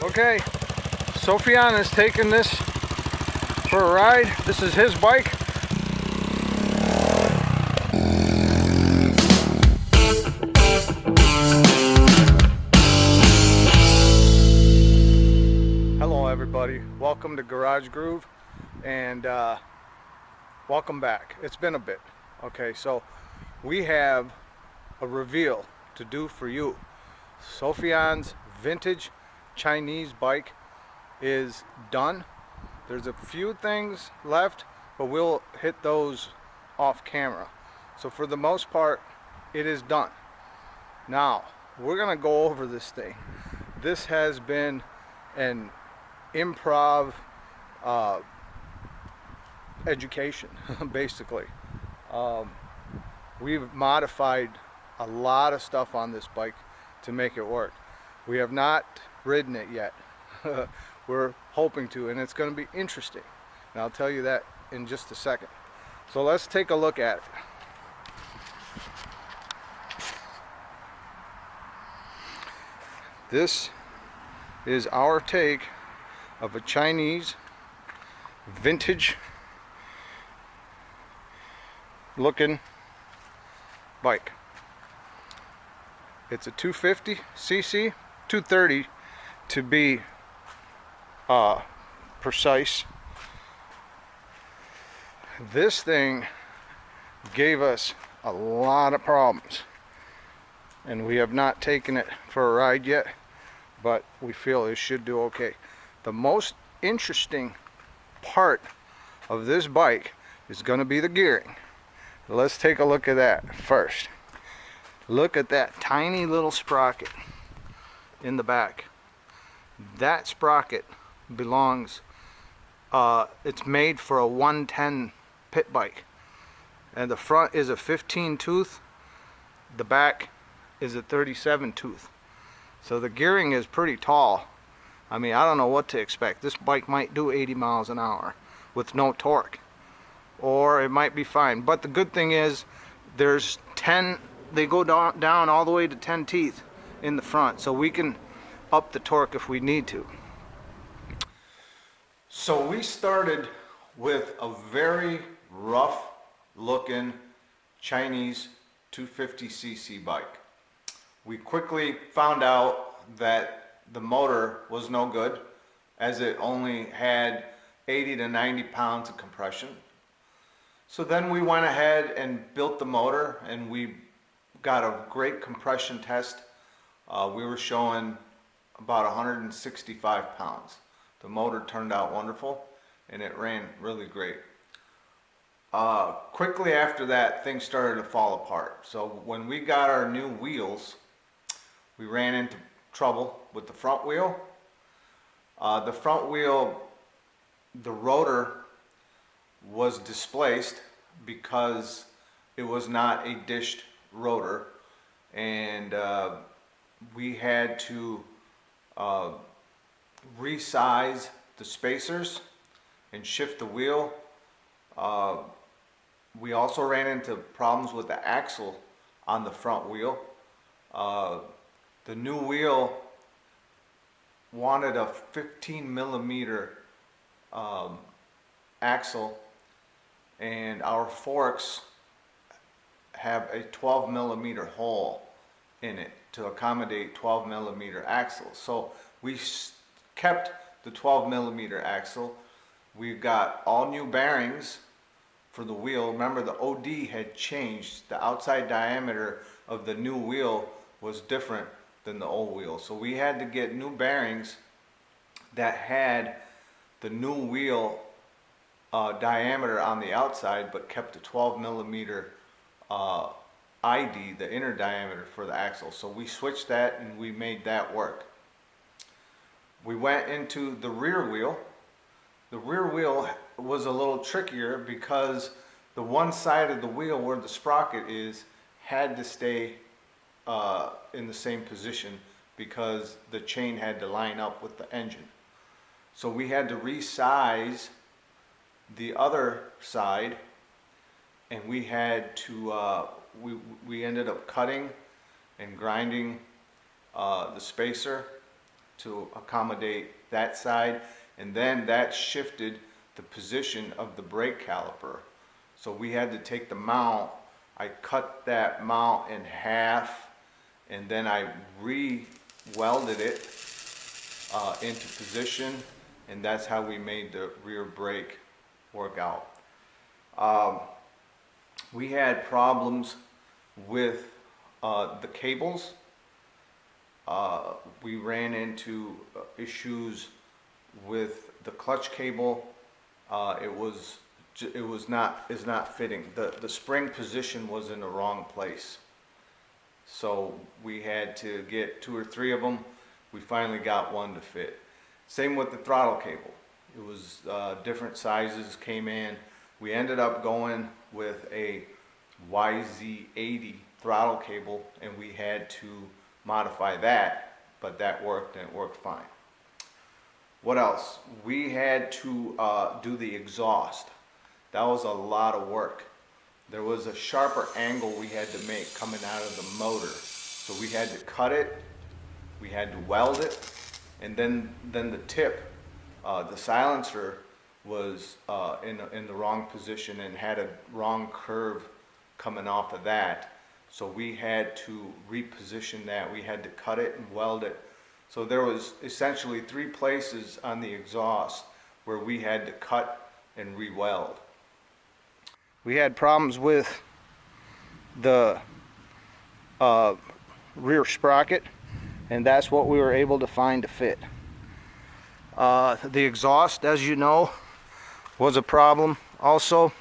Okay, Sofyan is taking this for a ride. This is his bike. Hello everybody, welcome to Garage Groove, and welcome back. It's been a bit. Okay, so we have a reveal to do for you. Sofyan's vintage Chinese bike is done. There's a few things left, but we'll hit those off camera. So for the most part, it is done. Now, we're gonna go over this thing. This has been an improv education, basically. We've modified a lot of stuff on this bike to make it work. We have not ridden it yet. We're hoping to, and it's going to be interesting. And I'll tell you that in just a second. So let's take a look at it. This is our take of a Chinese vintage looking bike. It's a 250 cc, 230 to be precise. This thing gave us a lot of problems, and we have not taken it for a ride yet, but we feel it should do okay. The most interesting part of this bike is going to be the gearing. Let's take a look at that first. Look at that tiny little sprocket in the back. That sprocket belongs, it's made for a 110 pit bike. And the front is a 15 tooth, the back is a 37 tooth. So the gearing is pretty tall. I mean, I don't know what to expect. This bike might do 80 miles an hour with no torque, or it might be fine. But the good thing is there's 10, they go down all the way to 10 teeth in the front, so we can up the torque if we need to. So we started with a very rough looking Chinese 250cc bike. We quickly found out that the motor was no good, as it only had 80 to 90 pounds of compression. So then we went ahead and built the motor, and we got a great compression test. We were showing about 165 pounds. The motor turned out wonderful, and it ran really great. Quickly after that, things started to fall apart. So when we got our new wheels, we ran into trouble with the front wheel. The front wheel, the rotor was displaced because it was not a dished rotor, and we had to resize the spacers and shift the wheel. We also ran into problems with the axle on the front wheel. The new wheel wanted a 15 millimeter axle, and our forks have a 12 millimeter hole in it to accommodate 12 millimeter axles. So we kept the 12 millimeter axle. We've got all new bearings for the wheel. Remember, the OD had changed. The outside diameter of the new wheel was different than the old wheel. So we had to get new bearings that had the new wheel diameter on the outside, but kept the 12 millimeter ID, the inner diameter for the axle. So we switched that and we made that work. We went into the rear wheel. The rear wheel was a little trickier because the one side of the wheel where the sprocket is had to stay in the same position because the chain had to line up with the engine. So we had to resize the other side, and we had to we ended up cutting and grinding the spacer to accommodate that side, and then that shifted the position of the brake caliper. So we had to take the mount, I cut that mount in half, and then I re-welded it into position, and that's how we made the rear brake work out. We had problems with the cables. We ran into issues with the clutch cable. It is not fitting. The spring position was in the wrong place. So we had to get 2 or 3 of them. We finally got one to fit. Same with the throttle cable. It was different sizes came in. We ended up going with a YZ80 throttle cable, and we had to modify that, but that worked, and it worked fine. What else? We had to do the exhaust. That was a lot of work. There was a sharper angle we had to make coming out of the motor. So we had to cut it, we had to weld it, and then the tip, the silencer was in the wrong position and had a wrong curve coming off of that. So we had to reposition that. We had to cut it and weld it. So there was essentially 3 places on the exhaust where we had to cut and re-weld. We had problems with the rear sprocket, and that's what we were able to find to fit. The exhaust, as you know, was a problem also.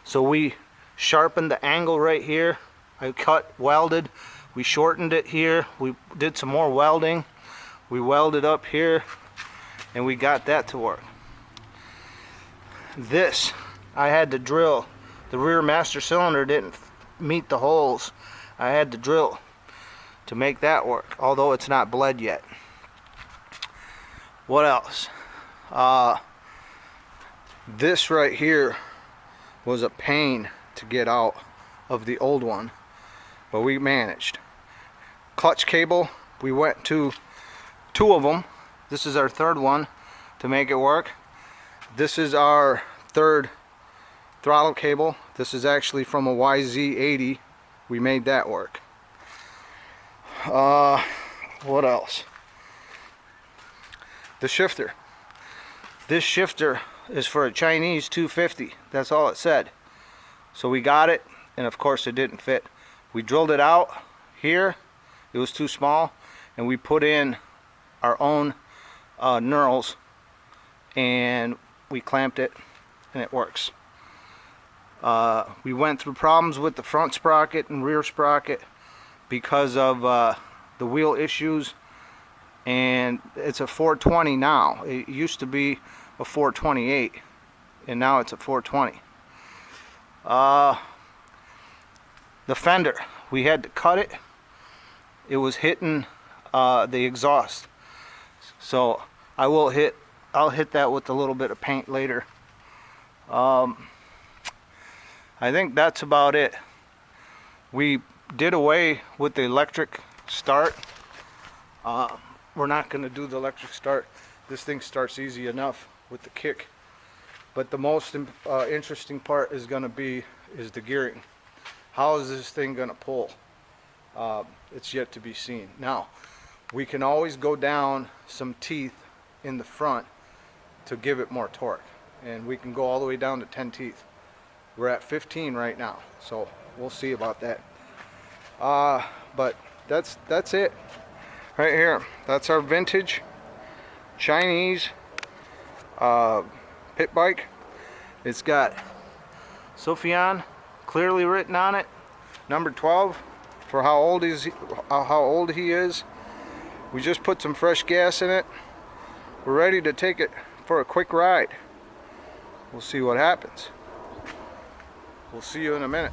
So we sharpened the angle right here. I cut, welded, we shortened it here, we did some more welding, we welded up here, and we got that to work. This, I had to drill. The rear master cylinder didn't meet the holes. I had to drill to make that work, although it's not bled yet. What else? This right here was a pain to get out of the old one, but we managed. Clutch cable, we went to 2 of them. This is our 3rd one to make it work. This is our 3rd throttle cable. This is actually from a YZ80. We made that work. What else? The shifter. This shifter is for a Chinese 250. That's all it said. So we got it, and of course it didn't fit. We drilled it out here. It was too small, and we put in our own knurls, and we clamped it, and it works. We went through problems with the front sprocket and rear sprocket because of the wheel issues, and it's a 420 now. It used to be a 428, and now it's a 420. The fender, we had to cut it. It was hitting the exhaust, so I'll hit that with a little bit of paint later. I think that's about it. We did away with the electric start. We're not going to do the electric start. This thing starts easy enough with the kick. But the most interesting part is going to be the gearing. How is this thing going to pull? It's yet to be seen. Now, we can always go down some teeth in the front to give it more torque. And we can go all the way down to 10 teeth. We're at 15 right now, so we'll see about that. But that's it right here. That's our vintage Chinese pit bike. It's got Sophian clearly written on it, number 12, for how old he is. We just put some fresh gas in it. We're ready to take it for a quick ride. We'll see what happens. We'll see you in a minute.